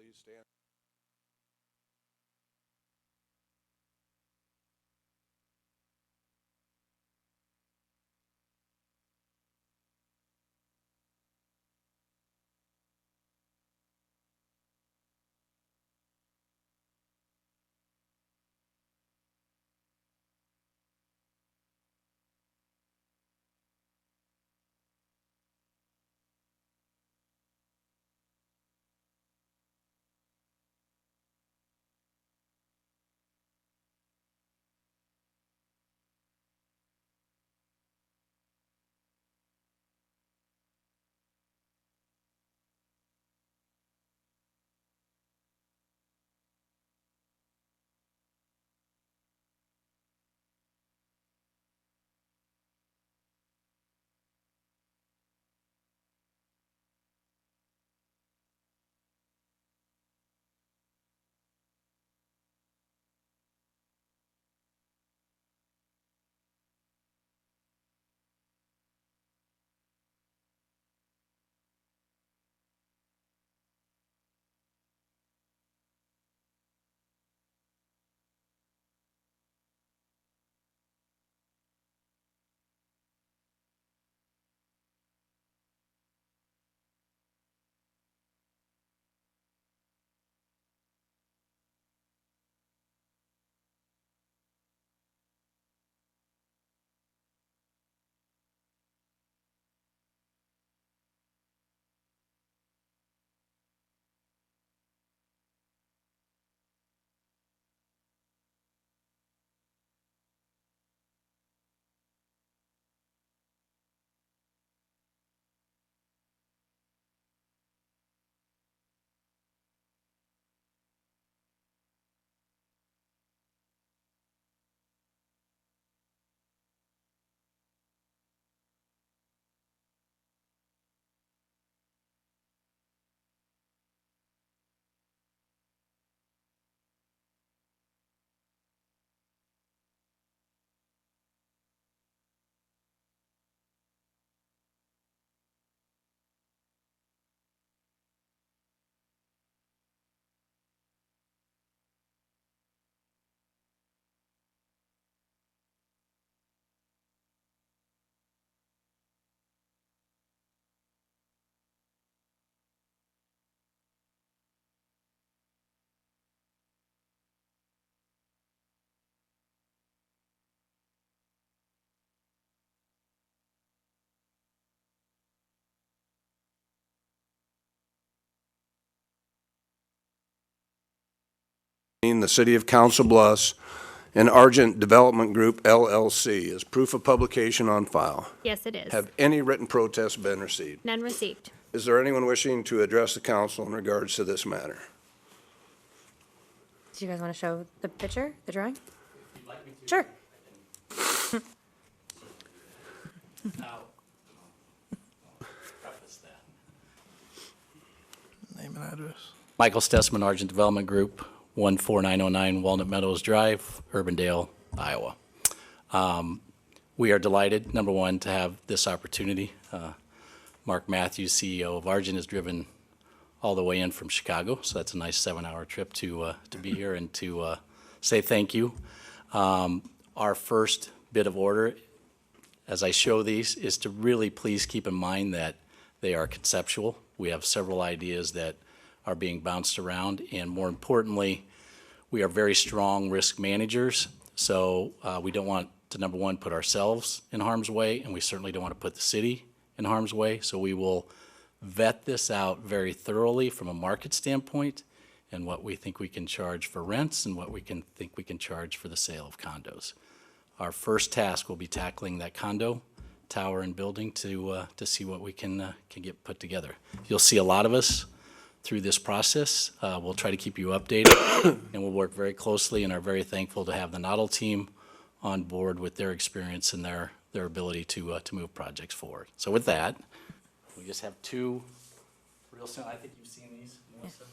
please stand? The City of Council Bluffs and Argent Development Group LLC is proof of publication on file. Yes, it is. Have any written protests been received? None received. Is there anyone wishing to address the council in regards to this matter? Do you guys want to show the picture, the drawing? Sure. Name and address. Michael Stessman, Argent Development Group, 14909 Walnut Meadows Drive, Urbandale, Iowa. We are delighted, number one, to have this opportunity. Mark Matthews, CEO of Argent, has driven all the way in from Chicago, so that's a nice 7-hour trip to be here and to say thank you. Our first bit of order, as I show these, is to really please keep in mind that they are conceptual. We have several ideas that are being bounced around, and more importantly, we are very strong risk managers, so we don't want to, number one, put ourselves in harm's way, and we certainly don't want to put the city in harm's way, so we will vet this out very thoroughly from a market standpoint and what we think we can charge for rents and what we think we can charge for the sale of condos. Our first task will be tackling that condo tower and building to see what we can get put together. You'll see a lot of us through this process. We'll try to keep you updated, and we'll work very closely and are very thankful to have the Noddle team on board with their experience and their ability to move projects forward. So with that, we just have two real simple, I think you've seen these, Melissa.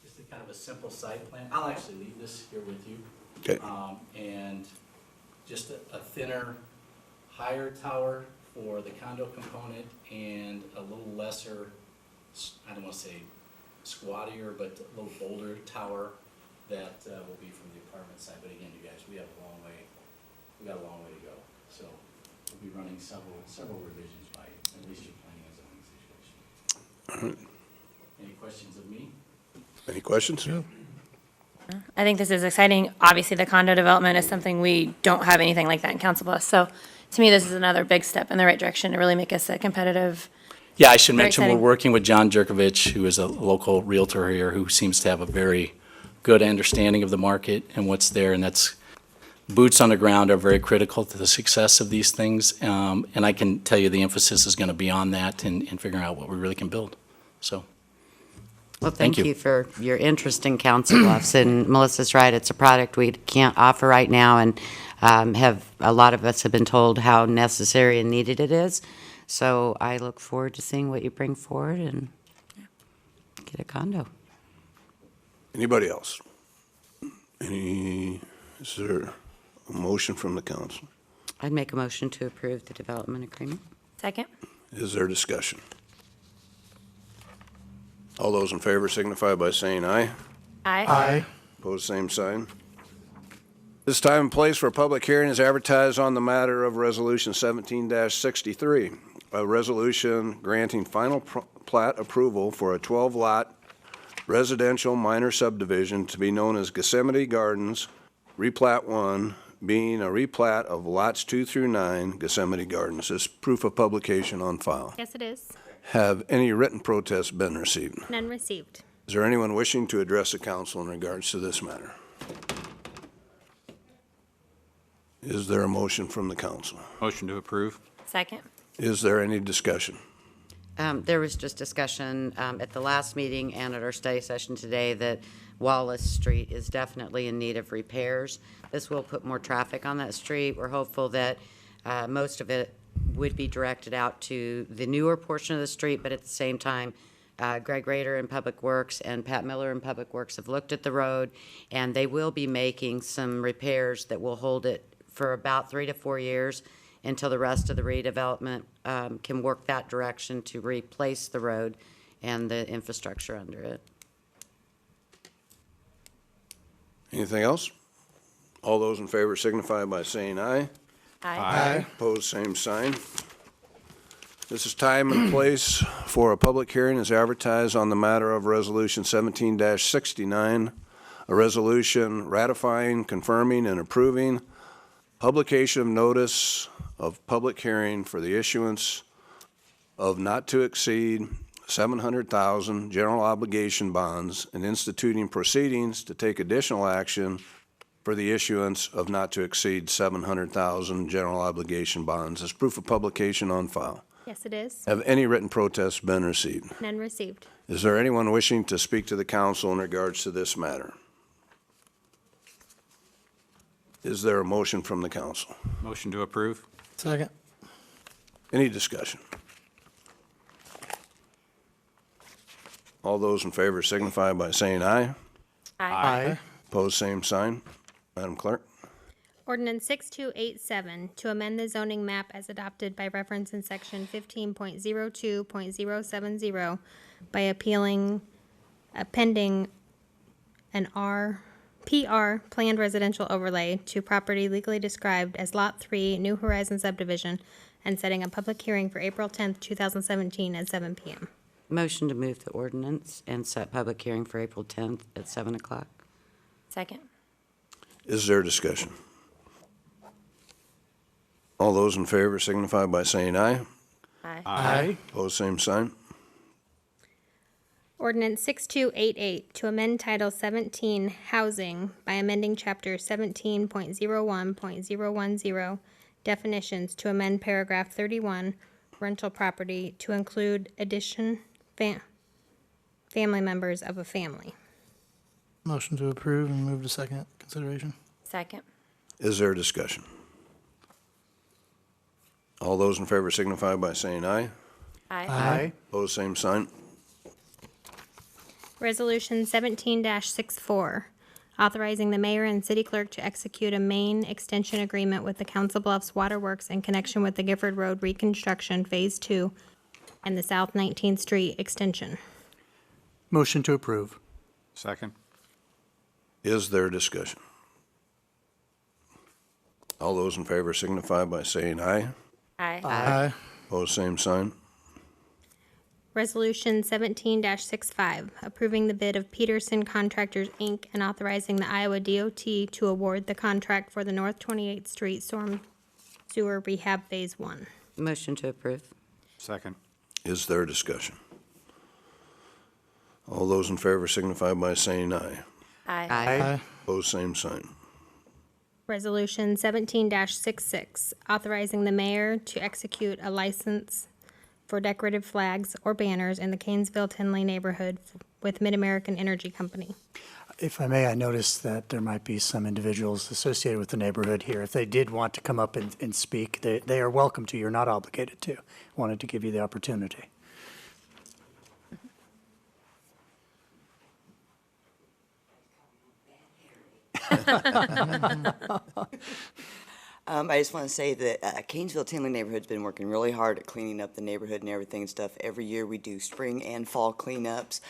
Just a kind of a simple site plan. I'll actually leave this here with you. Okay. And just a thinner, higher tower for the condo component and a little lesser, I don't want to say squattier but a little bolder tower that will be from the apartment side. But again, you guys, we got a long way to go. So we'll be running several revisions by at least your planning and zoning situation. Any questions of me? Any questions? I think this is exciting. Obviously, the condo development is something we don't have anything like that in Council Bluffs. So to me, this is another big step in the right direction to really make us a competitive. Yeah, I should Very mention, we're exciting. working with John Jerkovich, who is a local realtor here, who seems to have a very good understanding of the market and what's there, and that's, boots on the ground are very critical to the success of these things, and I can tell you the emphasis is going to be on that and figuring out what we really can build, so. Well, Thank thank you. you for your interest in Council Bluffs, and Melissa's right, it's a product we can't offer right now, and a lot of us have been told how necessary and needed it is. So I look forward to seeing what you bring forward and get a condo. Anybody else? Is there a motion from the council? I'd make a motion to approve the development agreement. Second? Is there discussion? All those in favor signify by saying aye. Aye. Opposed, same sign. This time and place for a public hearing is advertised on the matter of Resolution 17-63, a resolution granting final plat approval for a 12-lot residential minor subdivision to be known as Gethsemane Gardens, replat 1, being a replat of lots 2 through 9, Gethsemane Gardens. This is proof of publication on file. Yes, it is. Have any written protests been received? None received. Is there anyone wishing to address the council in regards to this matter? Is there a motion from the council? Motion to approve. Second? Is there any discussion? There was just discussion at the last meeting and at our study session today that Wallace Street is definitely in need of repairs. This will put more traffic on that street. We're hopeful that most of it would be directed out to the newer portion of the street, but at the same time, Greg Rader in Public Works and Pat Miller in Public Works have looked at the road, and they will be making some repairs that will hold it for about 3 to 4 years until the rest of the redevelopment can work that direction to replace the road and the infrastructure under it. Anything else? All those in favor signify by saying aye. Aye. Opposed, same sign. This is time and place for a public hearing as advertised on the matter of Resolution 17-69, a resolution ratifying, confirming, and approving publication of notice of public hearing for the issuance of not to exceed 700,000 general obligation bonds and instituting proceedings to take additional action for the issuance of not to exceed 700,000 general obligation bonds as proof of publication on file. Yes, it is. Have any written protests been received? None received. Is there anyone wishing to speak to the council in regards to this matter? Is there a motion from the council? Motion to approve. Second. Any discussion? All those in favor signify by saying aye. Aye. Opposed, same sign. Madam Clerk? Ordinance 6287, to amend the zoning map as adopted by reference in section 15.02.070 by appending an PR planned residential overlay to property legally described as Lot 3, New Horizon subdivision, and setting a public hearing for April 10th, 2017 at 7 p.m. Motion to move the ordinance and set public hearing for April 10th at 7 o'clock. Second? Is there discussion? All those in favor signify by saying aye. Aye. Opposed, same sign. Ordinance 6288, to amend Title 17 Housing by amending Chapter 17.01.010 definitions to amend paragraph 31 rental property to include family members of a family. Motion to approve and move to second consideration. Second? Is there discussion? All those in favor signify by saying aye. Aye. Opposed, same sign. Resolution 17-64, authorizing the mayor and city clerk to execute a main extension agreement with the Council Bluffs Waterworks in connection with the Gifford Road reconstruction Phase 2 and the South 19th Street extension. Motion to approve. Second. Is there discussion? All those in favor signify by saying aye. Aye. Aye. Opposed, same sign. Resolution 17-65, approving the bid of Peterson Contractors, Inc., and authorizing the Iowa DOT to award the contract for the North 28th Street Storm Sewer Rehab Phase 1. Motion to approve. Second. Is there discussion? All those in favor signify by saying aye. Aye. Opposed, same sign. Resolution 17-66, authorizing the mayor to execute a license for decorative flags or banners in the Canesville-Tinley neighborhood with Mid-American Energy Company. If I may, I noticed that there might be some individuals associated with the neighborhood here. If they did want to come up and speak, they are welcome to. You're not obligated to. Wanted to give you the opportunity. I just want to say that Canesville-Tinley neighborhood's been working really hard at cleaning up the neighborhood and everything and stuff. Every year we do spring and fall cleanups.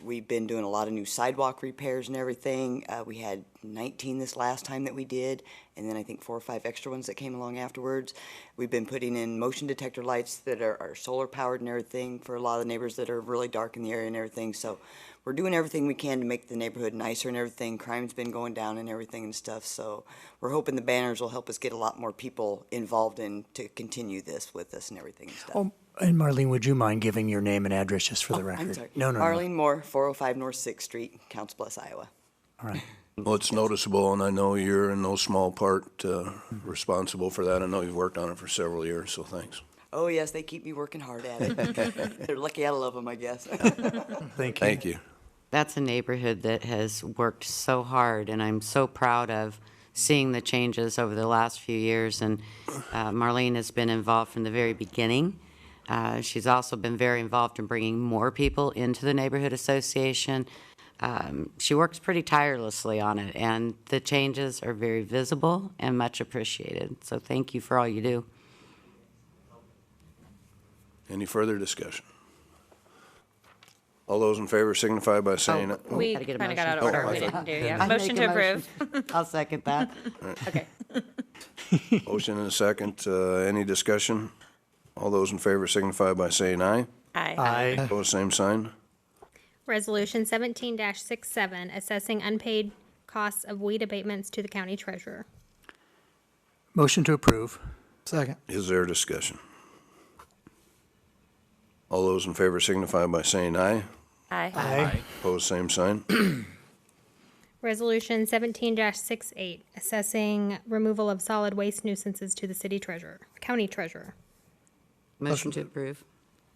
We've been doing a lot of new sidewalk repairs and everything. We had 19 this last time that we did, and then I think 4 or 5 extra ones that came along afterwards. We've been putting in motion detector lights that are solar powered and everything for a lot of the neighbors that are really dark in the area and everything. So we're doing everything we can to make the neighborhood nicer and everything. Crime's been going down and everything and stuff. So we're hoping the banners will help us get a lot more people involved in to continue this with us and everything and stuff. Oh, and Marlene, would you mind giving your name and address just for the record? I'm sorry. No. Arlene Moore, 405 North 6th Street, Council Bluffs, Iowa. All right. Well, it's noticeable, and I know you're in no small part responsible for that. I know you've worked on it for several years, so thanks. Oh, yes, they keep me working hard at it. They're lucky I love them, I guess. Thank you. Thank you. That's a neighborhood that has worked so hard, and I'm so proud of seeing the changes over the last few years. And Marlene has been involved from the very beginning. She's also been very involved in bringing more people into the neighborhood association. She works pretty tirelessly on it, and the changes are very visible and much appreciated. So thank you for all you do. Any further discussion? All those in favor signify by saying, We Gotta get a kind of got out of motion. order. Oh, I We thought- didn't do, yeah. I Motion make to a approve. I'll second that. Okay. motion and a second. Any discussion? All those in favor signify by saying aye. Aye. Aye. Opposed, same sign. Resolution 17-67, assessing unpaid costs of weed abatements to the county treasurer. Motion to approve. Second. Is there discussion? All those in favor signify by saying aye. Aye. Aye. Opposed, same sign. Resolution 17-68, assessing removal of solid waste nuisances to the county treasurer. Motion to approve.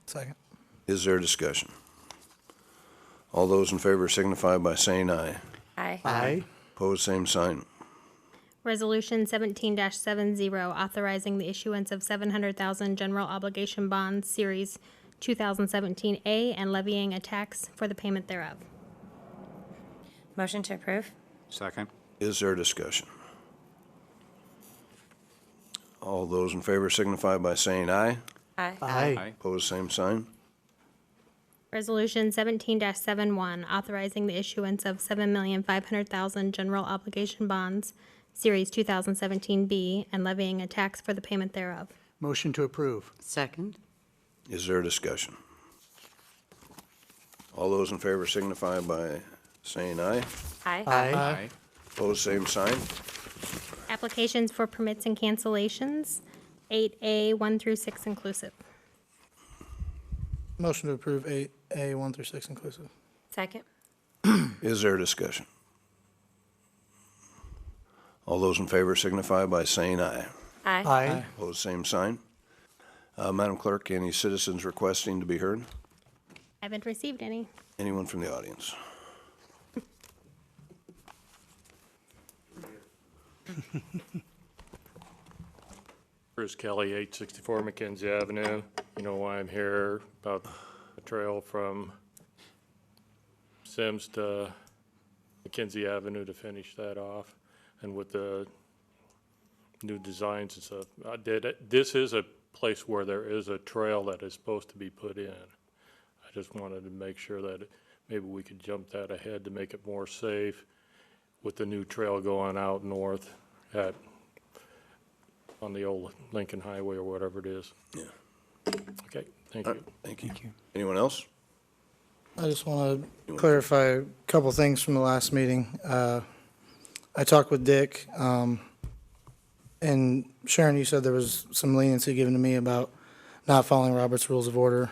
Second. Is there discussion? All those in favor signify by saying aye. Aye. Aye. Opposed, same sign. Resolution 17-70, authorizing the issuance of 700,000 general obligation bonds, Series 2017A, and levying a tax for the payment thereof. Motion to approve. Second. Is there discussion? All those in favor signify by saying aye. Aye. Aye. Opposed, same sign. Resolution 17-71, authorizing the issuance of 7,500,000 general obligation bonds, Series 2017B, and levying a tax for the payment thereof. Motion to approve. Second. Is there discussion? All those in favor signify by saying aye. Aye. Aye. Opposed, same sign. Applications for permits and cancellations, 8A, 1 through 6 inclusive. Motion to approve 8A, 1 through 6 inclusive. Second. Is there discussion? All those in favor signify by saying aye. Aye. Aye. Opposed, same sign. Madam Clerk, any citizens requesting to be heard? I haven't received any. Anyone from the audience? Bruce Kelly, 864 Mackenzie Avenue. You know why I'm here, about the trail from Sims to Mackenzie Avenue to finish that off, and with the new designs and stuff. This is a place where there is a trail that is supposed to be put in. I just wanted to make sure that maybe we could jump that ahead to make it more safe with the new trail going out north on the old Lincoln Highway or whatever it is. Yeah. Okay, thank All you. right, thank you. Anyone else? I just want to clarify a couple things from the last meeting. I talked with Dick, and Sharon, you said there was some leniency given to me about not following Robert's Rules of Order.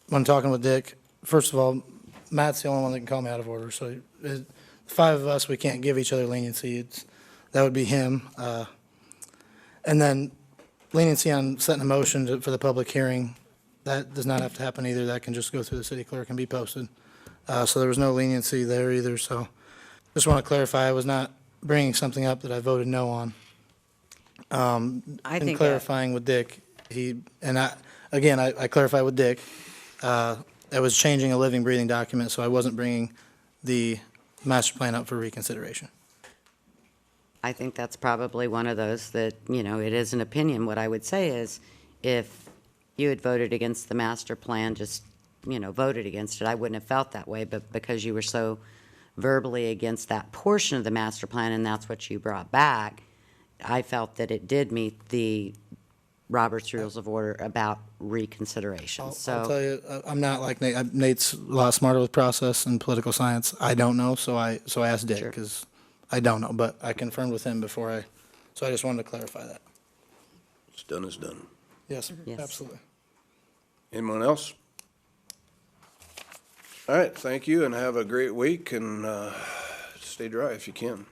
When talking with Dick, first of all, Matt's the only one that can call me out of order, so the five of us, we can't give each other leniency. That would be him. And then leniency on setting a motion for the public hearing, that does not have to happen either. That can just go through the city clerk and be posted. So there was no leniency there either, so just want to clarify, I was not bringing something up that I voted no on. I And think, clarifying with Dick, I clarified with Dick, I was changing a living, breathing document, so I wasn't bringing the master plan up for reconsideration. I think that's probably one of those that, it is an opinion. What I would say is, if you had voted against the master plan, just, voted against it, I wouldn't have felt that way, but because you were so verbally against that portion of the master plan, and that's what you brought back, I felt that it did meet the Robert's Rules of Order about reconsideration. I'll So, tell you, I'm not like Nate. Nate's a lot smarter with process and political science. I don't know, so I asked Dick, Sure. because I don't know, but I confirmed with him before so I just wanted to clarify that. What's done is done. Yes, Yes. absolutely. Anyone else? All right, thank you, and have a great week, and stay dry if you can.